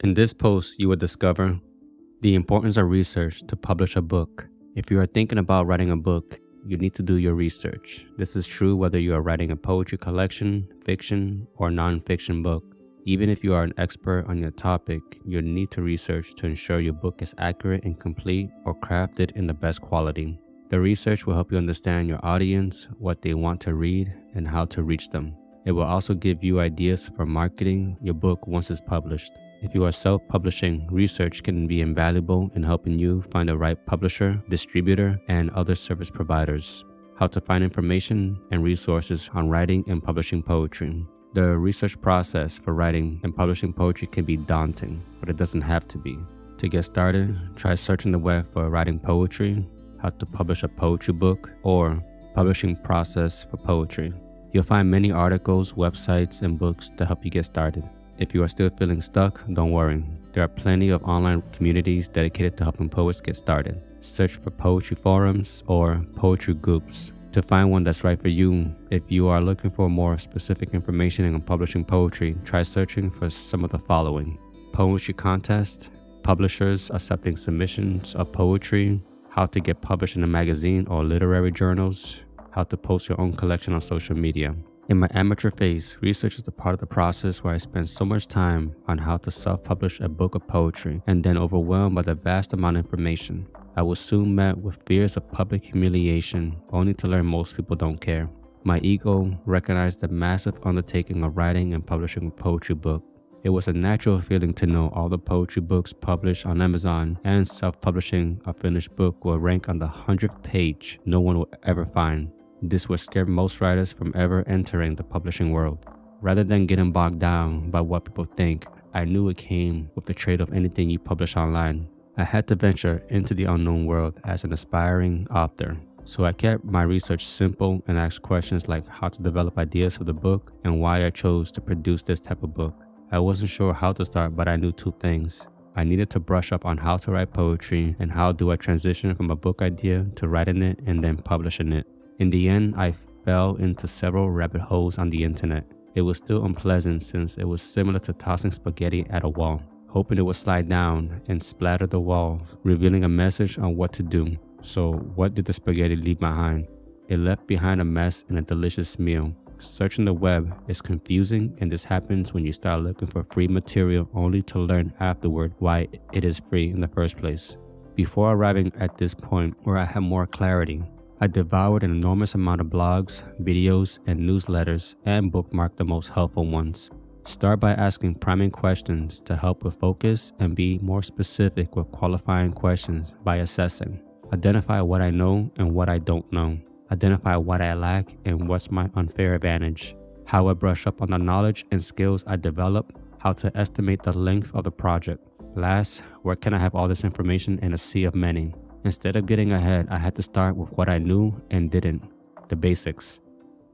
In this post, you will discover the importance of research to publish a book. If you are thinking about writing a book, you need to do your research. This is true whether you are writing a poetry collection, fiction, or non-fiction book. Even if you are an expert on your topic, you need to research to ensure your book is accurate and complete or crafted in the best quality. The research will help you understand your audience, what they want to read, and how to reach them. It will also give you ideas for marketing your book once it's published. If you are self-publishing, research can be invaluable in helping you find the right publisher, distributor, and other service providers. How to find information and resources on writing and publishing poetry. The research process for writing and publishing poetry can be daunting, but it doesn't have to be. To get started, try searching the web for writing poetry, how to publish a poetry book, or publishing process for poetry. You'll find many articles, websites, and books to help you get started. If you are still feeling stuck, don't worry. There are plenty of online communities dedicated to helping poets get started. Search for poetry forums or poetry groups to find one that's right for you. If you are looking for more specific information on publishing poetry, try searching for some of the following: poetry contest, publishers accepting submissions of poetry, how to get published in a magazine or literary journals, how to post your own collection on social media. In my amateur phase, research is the part of the process where I spend so much time on how to self-publish a book of poetry and then overwhelmed by the vast amount of information. I was soon met with fears of public humiliation, only to learn most people don't care. My ego recognized the massive undertaking of writing and publishing a poetry book. It was a natural feeling to know all the poetry books published on Amazon and self-publishing a finished book will rank on the 100th page no one will ever find. This would scare most writers from ever entering the publishing world. Rather than getting bogged down by what people think, I knew it came with the trade of anything you publish online. I had to venture into the unknown world as an aspiring author. So I kept my research simple and asked questions like how to develop ideas for the book and why I chose to produce this type of book. I wasn't sure how to start, but I knew two things. I needed to brush up on how to write poetry and how do I transition from a book idea to writing it and then publishing it. In the end, I fell into several rabbit holes on the internet. It was still unpleasant since it was similar to tossing spaghetti at a wall, hoping it would slide down and splatter the wall, revealing a message on what to do. So what did the spaghetti leave behind? It left behind a mess and a delicious meal. Searching the web is confusing, and this happens when you start looking for free material only to learn afterward why it is free in the first place. Before arriving at this point where I had more clarity, I devoured an enormous amount of blogs, videos, and newsletters and bookmarked the most helpful ones. Start by asking priming questions to help with focus and be more specific with qualifying questions by assessing. Identify what I know and what I don't know. Identify what I lack and what's my unfair advantage. How I brush up on the knowledge and skills I develop. How to estimate the length of the project. Last, where can I have all this information in a sea of many? Instead of getting ahead, I had to start with what I knew and didn't, the basics.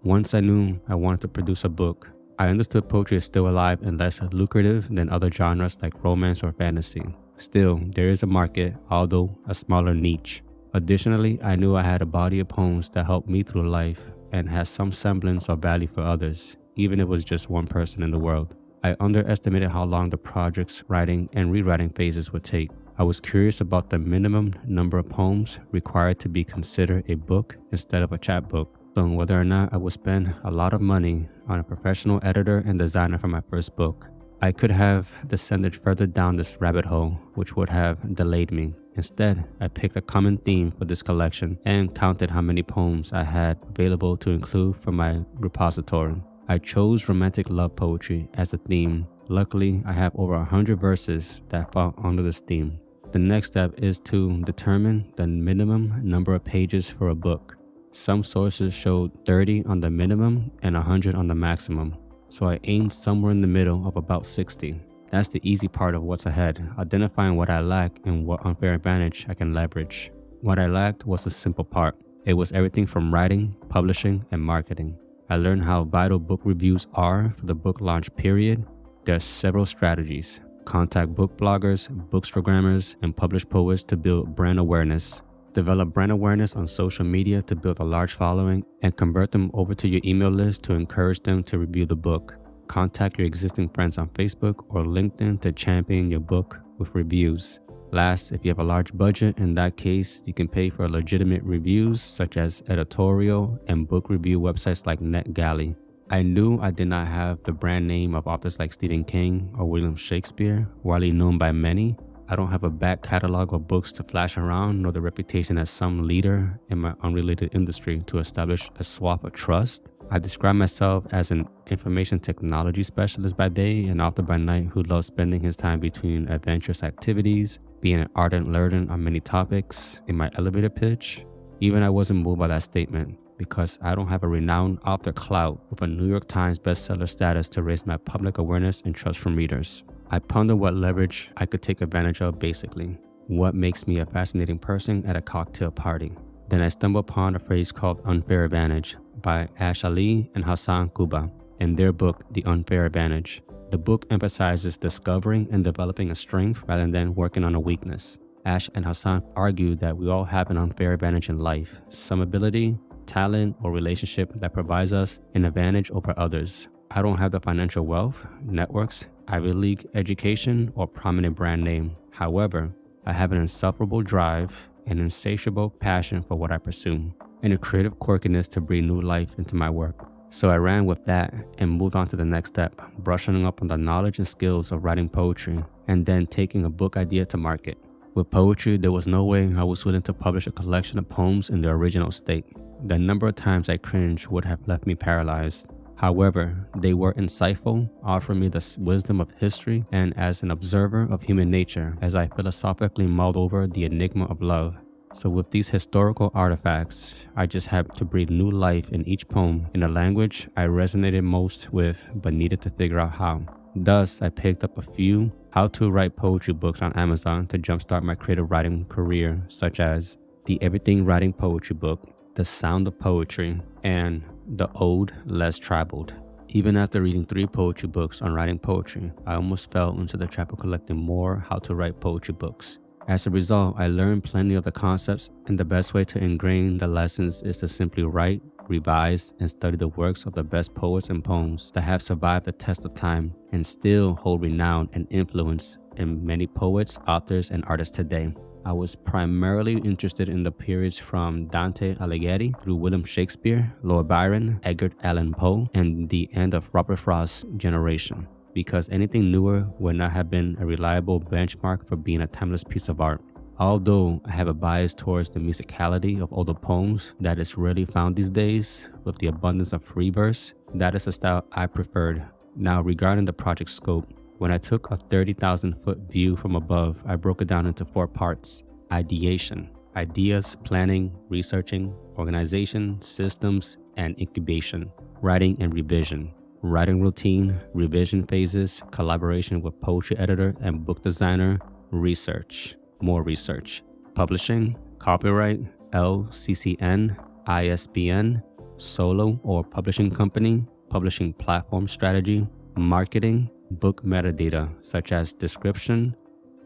Once I knew I wanted to produce a book, I understood poetry is still alive and less lucrative than other genres like romance or fantasy. Still, there is a market, although a smaller niche. Additionally, I knew I had a body of poems that helped me through life and had some semblance of value for others, even if it was just one person in the world. I underestimated how long the project's writing and rewriting phases would take. I was curious about the minimum number of poems required to be considered a book instead of a chapbook, and whether or not I would spend a lot of money on a professional editor and designer for my first book. I could have descended further down this rabbit hole, which would have delayed me. Instead, I picked a common theme for this collection and counted how many poems I had available to include for my repository. I chose romantic love poetry as a theme. Luckily, I have over 100 verses that fall under this theme. The next step is to determine the minimum number of pages for a book. Some sources showed 30 on the minimum and 100 on the maximum, so I aimed somewhere in the middle of about 60. That's the easy part of what's ahead, identifying what I lack and what unfair advantage I can leverage. What I lacked was the simple part. It was everything from writing, publishing, and marketing. I learned how vital book reviews are for the book launch period. There are several strategies. Contact book bloggers, bookstagrammers, and published poets to build brand awareness. Develop brand awareness on social media to build a large following and convert them over to your email list to encourage them to review the book. contact your existing friends on Facebook or LinkedIn to champion your book with reviews. Last, if you have a large budget, in that case, you can pay for legitimate reviews such as editorial and book review websites like NetGalley. I knew I did not have the brand name of authors like Stephen King or William Shakespeare, widely known by many. I don't have a back catalog of books to flash around, nor the reputation as some leader in my unrelated industry to establish a swath of trust. I describe myself as an information technology specialist by day and author by night who loves spending his time between adventurous activities, being an ardent learner on many topics. In my elevator pitch, even I wasn't moved by that statement because I don't have a renowned author clout with a New York Times bestseller status to raise my public awareness and trust from readers. I ponder what leverage I could take advantage of basically. What makes me a fascinating person at a cocktail party? Then I stumble upon a phrase called unfair advantage by Ash Ali and Hassan Kuba in their book, The Unfair Advantage. The book emphasizes discovering and developing a strength rather than working on a weakness. Ash and Hassan argue that we all have an unfair advantage in life, some ability, talent, or relationship that provides us an advantage over others. I don't have the financial wealth, networks, Ivy League education, or prominent brand name. However, I have an insufferable drive, an insatiable passion for what I pursue, and a creative quirkiness to breathe new life into my work. So I ran with that and moved on to the next step, brushing up on the knowledge and skills of writing poetry, and then taking a book idea to market. With poetry, there was no way I was willing to publish a collection of poems in their original state. The number of times I cringed would have left me paralyzed. However, they were insightful, offering me the wisdom of history and as an observer of human nature as I philosophically mulled over the enigma of love. So with these historical artifacts, I just had to breathe new life in each poem in a language I resonated most with but needed to figure out how. Thus, I picked up a few how-to-write poetry books on Amazon to jumpstart my creative writing career, such as The Everything Writing Poetry Book, The Sound of Poetry, and The Ode Less Traveled. Even after reading 3 poetry books on writing poetry, I almost fell into the trap of collecting more how-to-write poetry books. As a result, I learned plenty of the concepts, and the best way to ingrain the lessons is to simply write, revise, and study the works of the best poets and poems that have survived the test of time and still hold renown and influence in many poets, authors, and artists today. I was primarily interested in the periods from Dante Alighieri through William Shakespeare, Lord Byron, Edgar Allan Poe, and the end of Robert Frost's generation, because anything newer would not have been a reliable benchmark for being a timeless piece of art. Although I have a bias towards the musicality of older poems that is rarely found these days, with the abundance of free verse, that is a style I preferred. Now, regarding the project scope, when I took a 30,000-foot view from above, I broke it down into 4 parts. Ideation, ideas, planning, researching, organization, systems, and incubation, writing and revision, writing routine, revision phases, collaboration with poetry editor and book designer, research, more research, publishing, copyright, LCCN, ISBN, solo or publishing company, publishing platform strategy, marketing, book metadata such as description,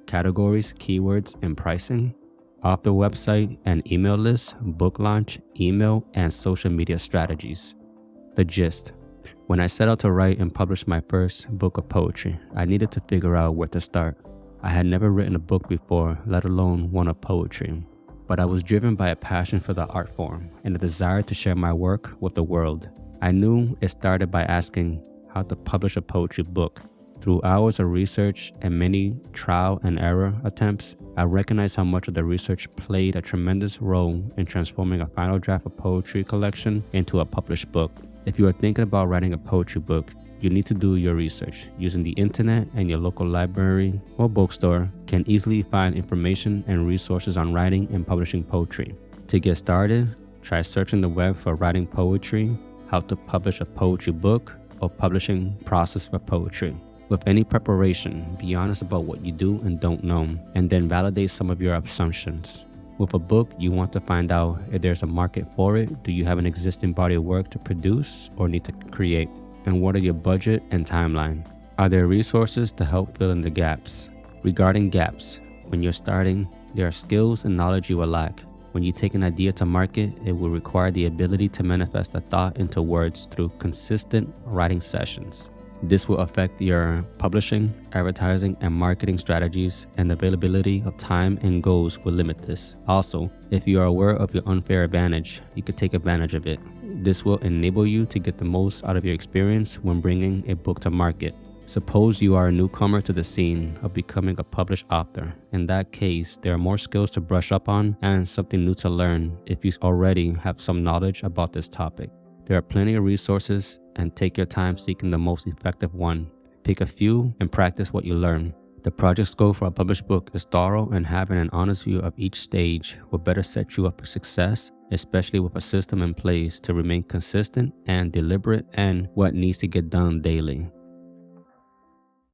categories, keywords, and pricing, author website and email list, book launch, email, and social media strategies. The gist. When I set out to write and publish my first book of poetry, I needed to figure out where to start. I had never written a book before, let alone one of poetry, but I was driven by a passion for the art form and a desire to share my work with the world. I knew it started by asking how to publish a poetry book. Through hours of research and many trial and error attempts, I recognized how much of the research played a tremendous role in transforming a final draft of poetry collection into a published book. If you are thinking about writing a poetry book, you need to do your research. Using the internet and your local library or bookstore can easily find information and resources on writing and publishing poetry. To get started, try searching the web for writing poetry, how to publish a poetry book, or publishing process for poetry. With any preparation, be honest about what you do and don't know, and then validate some of your assumptions. With a book, you want to find out if there's a market for it. Do you have an existing body of work to produce or need to create? And what are your budget and timeline? Are there resources to help fill in the gaps? Regarding gaps, when you're starting, there are skills and knowledge you will lack. When you take an idea to market, it will require the ability to manifest a thought into words through consistent writing sessions. This will affect your publishing, advertising, and marketing strategies, and the availability of time and goals will limit this. Also, if you are aware of your unfair advantage, you could take advantage of it. This will enable you to get the most out of your experience when bringing a book to market. Suppose you are a newcomer to the scene of becoming a published author. In that case, there are more skills to brush up on and something new to learn if you already have some knowledge about this topic. There are plenty of resources, and take your time seeking the most effective one. Pick a few and practice what you learn. The project scope for a published book is thorough, and having an honest view of each stage will better set you up for success, especially with a system in place to remain consistent and deliberate and what needs to get done daily.